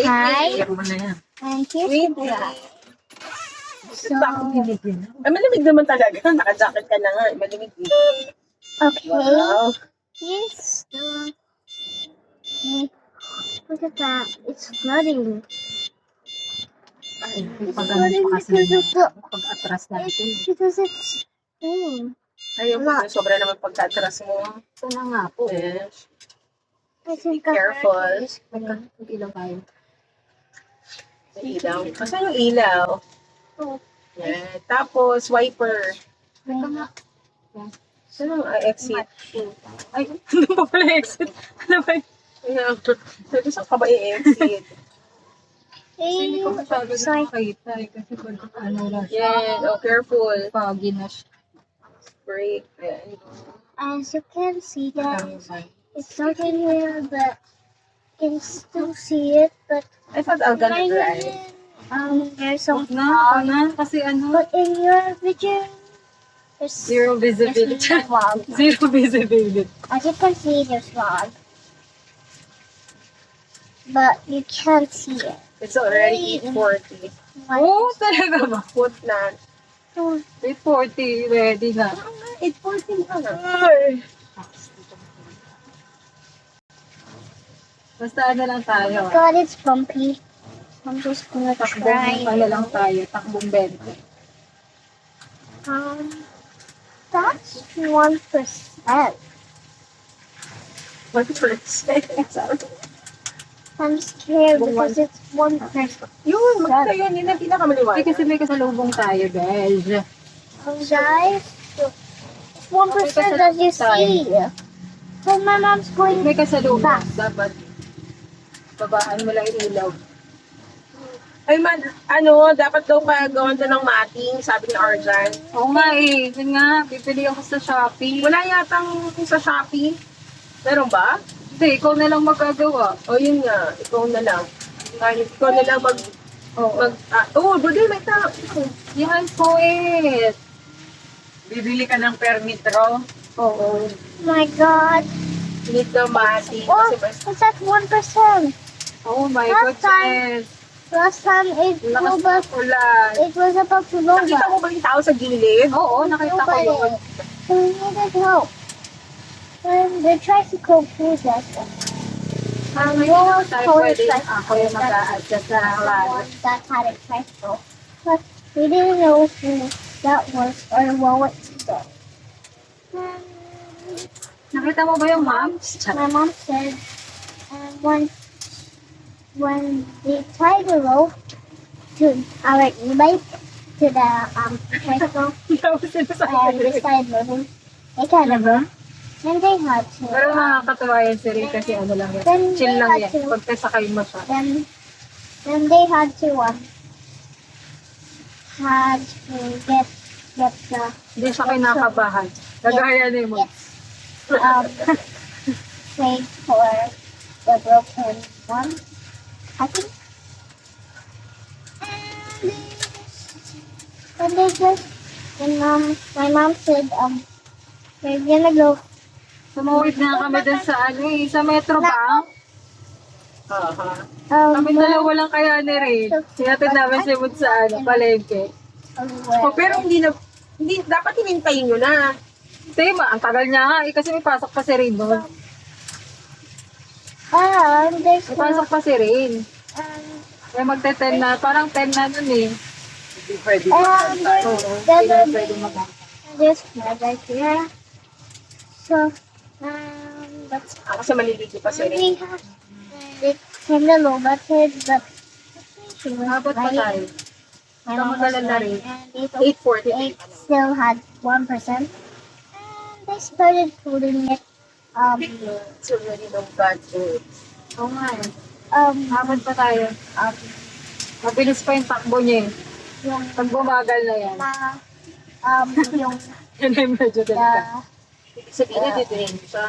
Hi. Iyak mo na yan. And here's Wait, the vlog. So, Ay, malamig naman talaga. Naka-jacket ka na nga. Malamig eh. okay. Wow. Here's the... Look at that. It's flooding. Ay, It's pag ano flooding pa kasi because of the... pag-atras natin. It's because it's raining. Ayaw mo na. Sobra naman pagkatras mo. Ito na nga po. Yes. I Be think careful. Mag-ilaw tayo. May ilaw. Kasi yung ilaw. Oh. Yan. Tapos, wiper. Teka nga. Saan ang exit? Ay, ano pa pala exit? Ano ba yun? Ayan. Sabi saan ka ba i-exit? Kasi hindi ko masyado na Sorry. makita eh. Kasi pag ano lang siya. Yan. Oh, careful. Foggy na siya. Brake. Ayan. As you can see, guys, it's dark in here, but you can still see it. But I thought I'm gonna drive. there's some Huwag na, fog. kasi ano, But in your vision, there's zero visibility. there's fog. Zero visibility. As you can see, there's fog. But you can't see it. It's already 8:40. Oo, talaga ba? Put na. 8:40, ready na. 8:40 ka na. Basta ano lang tayo. God, it's bumpy. I'm just gonna Takbong try. ano lang tayo, takbong 20. That's 1%. 1%. I'm scared because it's 1%. Yun, maganda yun. Yun ang Ay, pinakamaliwanag. kasi may kasalubong tayo, guys. Guys, it's 1% as you see. So my mom's going May kasalubong. back. Dapat babaan mo lang yung ilaw. Ay man, ano, dapat daw pagawan doon ng mating, sabi ni Arjan. Oo nga eh. Yun nga, pipili ako sa Shopee. Wala yatang sa Shopee. Meron ba? Hindi, ikaw na lang magagawa. O yun nga, ikaw na lang. Ikaw na lang Budil, may tao. Yan po it. Bibili ka ng permit, Ro? Oo. My God. Need the mating. Oh, Kasi mas it's at 1%. Oh my Last goodness. Last time it Lakas was, ng ulan. it was about to blow nakita mo ba yung tao sa gilid? Oo, nakita ko yun. So we needed help. And the tricycle pulled us. Hindi roller naman tayo coaster pwede. Ako yung mag-a-adjust na lang lalo. that had a tricycle. But we didn't know who that was or what was it. Nakita mo ba yung mom? My mom said, when they tied the rope to our e-bike to the tricycle Tapos sinasabi and they started moving, they kind of broke. Then they had to. Pero nakakatawa yan si Ray kasi ano lang yan. Then Chill they lang had yan. to- Pag kasakay mo siya. Then they had to get the Hindi siya kinakabahan. Kagaya ni mo. trade for the broken one, I think. And they just, my mom said, they're gonna go. Sumuwid na kami dun sa ano eh, sa Metro Bank. Kami dalawa lang kaya ni Ray. Sinatid namin si Wood sa ano, palengke. Oh, pero hindi, dapat hinintayin nyo na. Tema, ang tagal niya nga eh, kasi may pasok pa si Rain doon. There's May pasok pa si Rain. um, Kaya magte-10 na, parang 10 na nun eh. Hindi pwede. Oo, hindi na there's pwede mag this flag right here. So, that's Kasi maliligo pa si Ray. we have. It kind of low-battered, but she was Habot pa right. tayo. My mom was Kamagalan na rin. right, and 8:40. it still had 1%. And they started putting it, It's already no bad words. Oo nga eh. um, Habot pa tayo. Mabilis pa yung takbo niya eh. yung, Pag bumagal na yan. yung, Yan ay medyo delikado. Sabihin na, dito rin siya.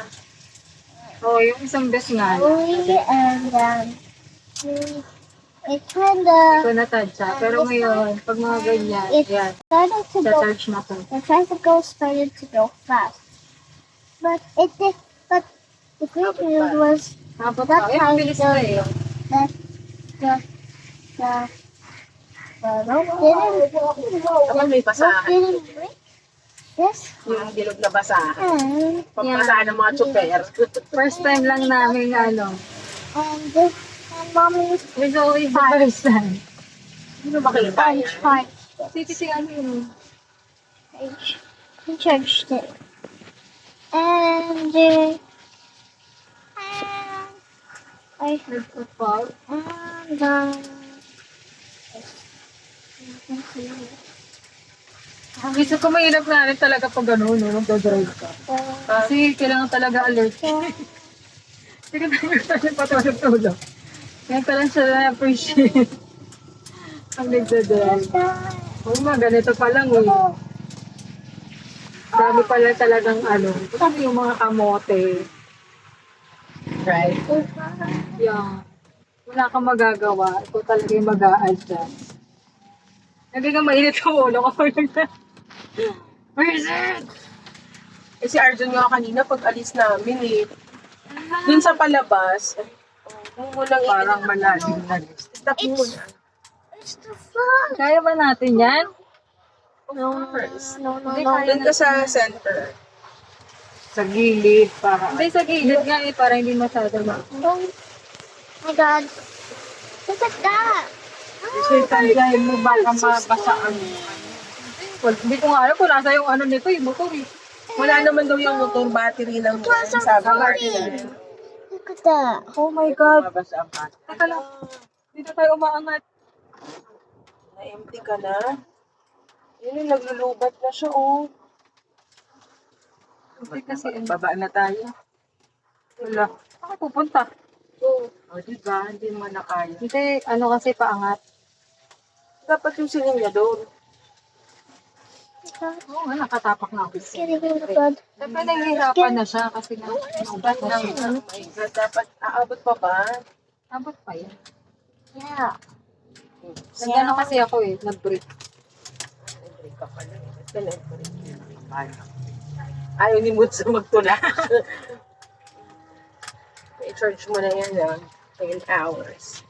Oo, yung isang best nga. and, it kind Ito of, na-touch Pero ngayon, pag mga ganyan, it yan. started to go, Sa-charge na to. the tricycle started to go fast. But the great news was Habot that pa. Eh, time mabilis na eh. that Kapag may basahan. Didn't break this. Yung bilog na basahan. And Pampasahan ng mga tsuper. First time lang namin this. And mommy It's always the first time. Sino makita yan? charged Si ano yun? it. He charged it. And I Nagpapag. and Gusto ko mahirap na rin talaga pag gano'n, no? Magdodrive ka. Kasi kailangan talaga alert. Hindi ka talaga patulog-tulog. Kaya pala siya na-appreciate. Ang nagdodrive. Oh, ganito pa lang eh. Dami pala talagang Kasi yung mga kamote. Right? Yeah. Wala kang magagawa. Ikaw talaga yung mag-a-adjust. Hindi ka mainit ang ulo ko. Where is it? Eh si Arjun nga kanina pag alis namin eh. Dun sa palabas. Munang Parang malalim na rin. Stop mo muna. it's the frog. Kaya ba natin yan? No, Hindi no. kaya Dun ka sa center. Sa gilid. Hindi sa gilid nga eh. Para hindi masyado Oh my God. Look at that. Kasi tandiyahin mo baka mabasaan. Hindi ko nga alam kung nasa yung nito, yung motor eh. Wala naman daw yung motor battery lang yan. Sabi ko Arjun. Look at that. Oh my God. Teka lang. Dito tayo umaangat. Na-empty ka na. Yun yung naglulubat na siya oh. Hindi kasi baba na tayo. Wala. Saan pupunta? Oh. O diba, hindi mo na kaya. Hindi, kasi paangat. Dapat yung siling niya doon. Oo nga, nakatapak na ako. It's getting really good. Siyempre nahihirapan na siya kasi nga, naubat na siya. Oh my God, dapat aabot pa ba? Abot pa yan. Yeah. Nagano kasi ako eh, nag-break. Nag-break ka pala. Ba't ka nag-break? Ayaw ni Mutsa magtula. I-charge mo na yan 10 hours.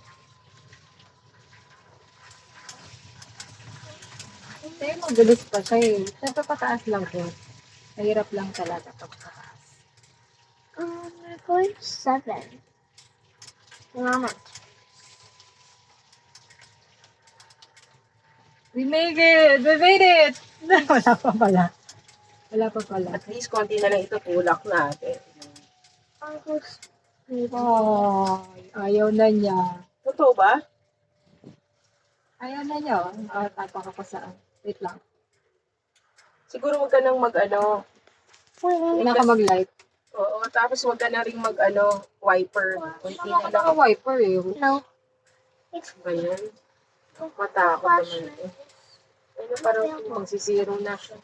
Hindi, mabilis pa siya eh. Siyempre pataas lang po. Mahirap lang talaga pag pataas. We're going 7. Mama. We made it! We made it! Wala pa pala. Wala pa pala. At least konti na lang ito tulak natin. Oh, ayaw na niya. Totoo ba? Ayaw na niya. Tapak ako saan. Wait lang. Siguro wag ka nang Hindi na ka mag-light. oo, tapos wag ka na rin wiper. Konti na lang. Naka-wiper eh. No. Ba yan? Matakot naman ito. Ano, parang magsisiro na siya.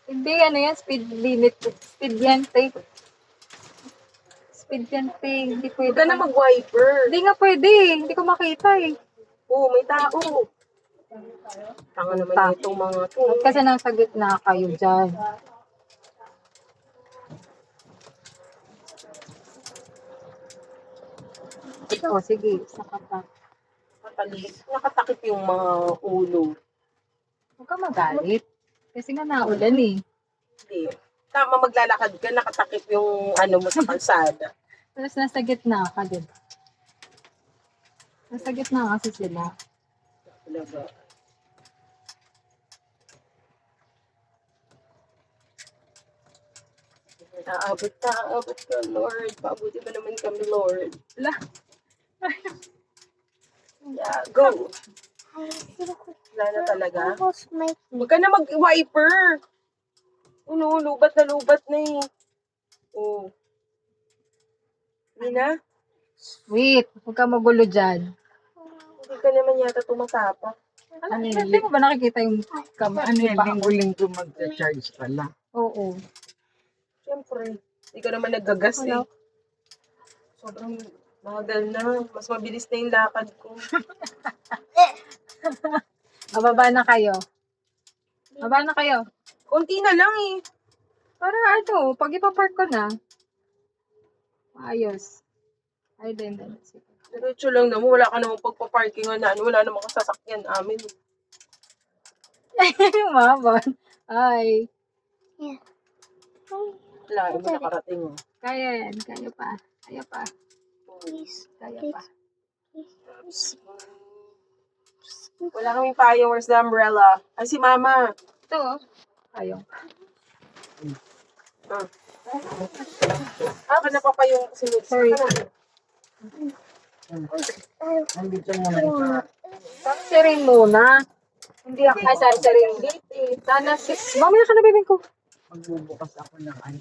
Hindi, yan, speed limit. Speed yan, te. Speed yan, te. Hindi Huwag pwede. ka na mag-wiper. Hindi nga pwede. Hindi ko makita eh. Oo, may tao. Tanga naman itong mga to. Kasi nasa gitna kayo dyan. O, sige. Saka pa. Nakatakip yung mga ulo. Huwag ka magalit. Kasi nga naulan eh. Hindi. Tama, maglalakad ka, nakatakip yung mo sa kalsada. Tapos nasa gitna ka, diba? Nasa gitna kasi sila. Talaga. Aabot ka, Lord. Paabuti mo naman kami, Lord. Wala. Yeah, go. Wala na talaga. Almost make me. Huwag ka na mag-wiper. Ano, lubat na eh. Oh. Hindi na? Wait, huwag ka magulo dyan. Hindi ka naman yata tumatapak. Ano yun? Hindi mo ba nakikita yung kamay? Ano yung linggo-linggo mag-charge pala? Oo. Siyempre, hindi ka naman naggagas eh. Hello. Sobrang bagal na. Mas mabilis na yung lakad ko. Mababa na kayo. Mababa na kayo. Konti na lang eh. Para pag ipapark ko na, ayos. Ay, din. Sige. Diretso lang naman, wala ka namang pagpa-parkingan na ano, wala namang kasasakyan amin. Mama. Ay. Yeah. Wala, iba nakarating oh. Kaya yan. Kaya pa. Kaya pa. Please. Kaya pa. Wala kaming payong, where's the umbrella? Ay, si mama. Ito oh. Ayaw. Ka na pa yung sunod. Sorry. Nandito mo na isa. Si Rin muna. Hindi ako. Ay, sorry, si Rin. Sana si... Mamaya ka na, bibig ko. Magbubukas ako ng ano.